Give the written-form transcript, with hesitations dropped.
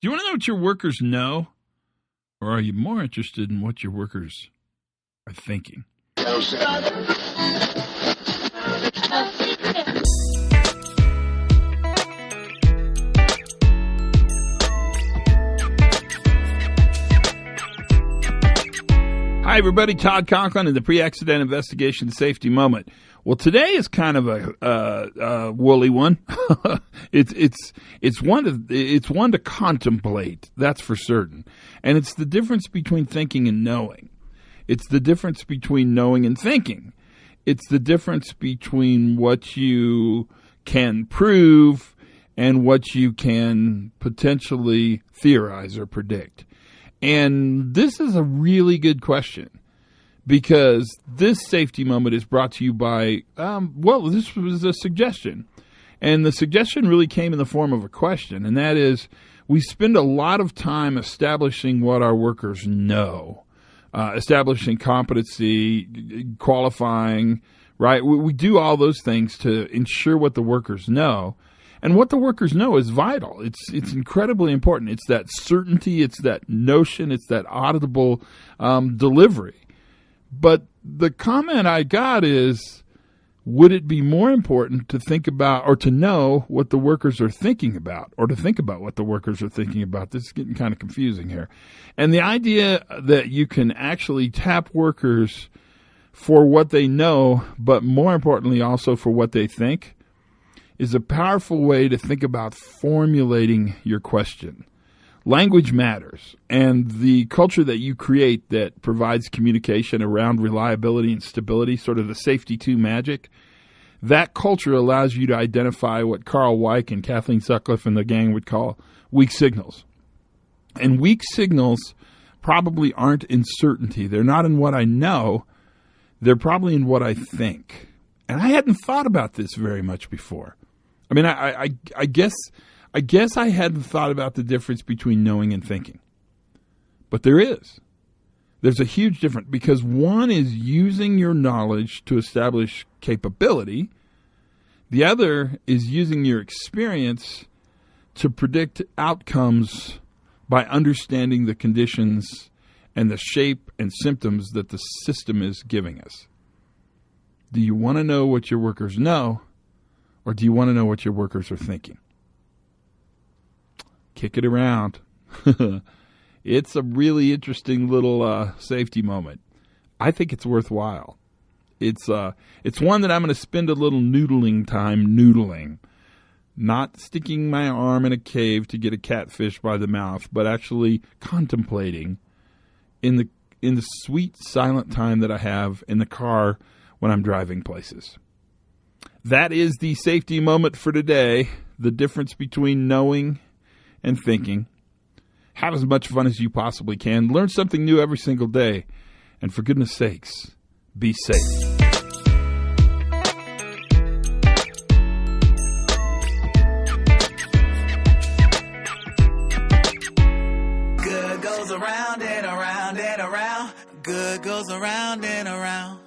Do you want to know what your workers know? Or are you more interested in what your workers are thinking? Hi, everybody. Todd Conklin in the Pre-Accident Investigation Safety Moment. Well, today is kind of a woolly one. It's one to contemplate. That's for certain. And it's the difference between thinking and knowing. It's the difference between knowing and thinking. It's the difference between what you can prove and what you can potentially theorize or predict. And this is a really good question because this safety moment is brought to you by, this was a suggestion. And the suggestion really came in the form of a question, and that is we spend a lot of time establishing what our workers know, establishing competency, qualifying, right? We do all those things to ensure what the workers know. And what the workers know is vital. It's incredibly important. It's that certainty. It's that notion. It's that audible delivery. But the comment I got is, would it be more important to think about or to know what the workers are thinking about or to think about what the workers are thinking about? This is getting kind of confusing here. And the idea that you can actually tap workers for what they know, but more importantly also for what they think, is a powerful way to think about formulating your question. Language matters, and the culture that you create that provides communication around reliability and stability, sort of the safety two magic, that culture allows you to identify what Carl Weick and Kathleen Sutcliffe and the gang would call weak signals. And weak signals probably aren't in certainty. They're not in what I know. They're probably in what I think. And I hadn't thought about this very much before. I mean, I guess I hadn't thought about the difference between knowing and thinking. But there is. There's a huge difference because one is using your knowledge to establish capability. The other is using your experience to predict outcomes by understanding the conditions and the shape and symptoms that the system is giving us. Do you want to know what your workers know? Or do you want to know what your workers are thinking? Kick it around. It's a really interesting little safety moment. I think it's worthwhile. It's one that I'm going to spend a little noodling. Not sticking my arm in a cave to get a catfish by the mouth, but actually contemplating in the sweet silent time that I have in the car when I'm driving places. That is the safety moment for today, the difference between knowing and thinking. Have as much fun as you possibly can. Learn something new every single day. And for goodness sakes, be safe. Good goes around and around and around. Good goes around and around.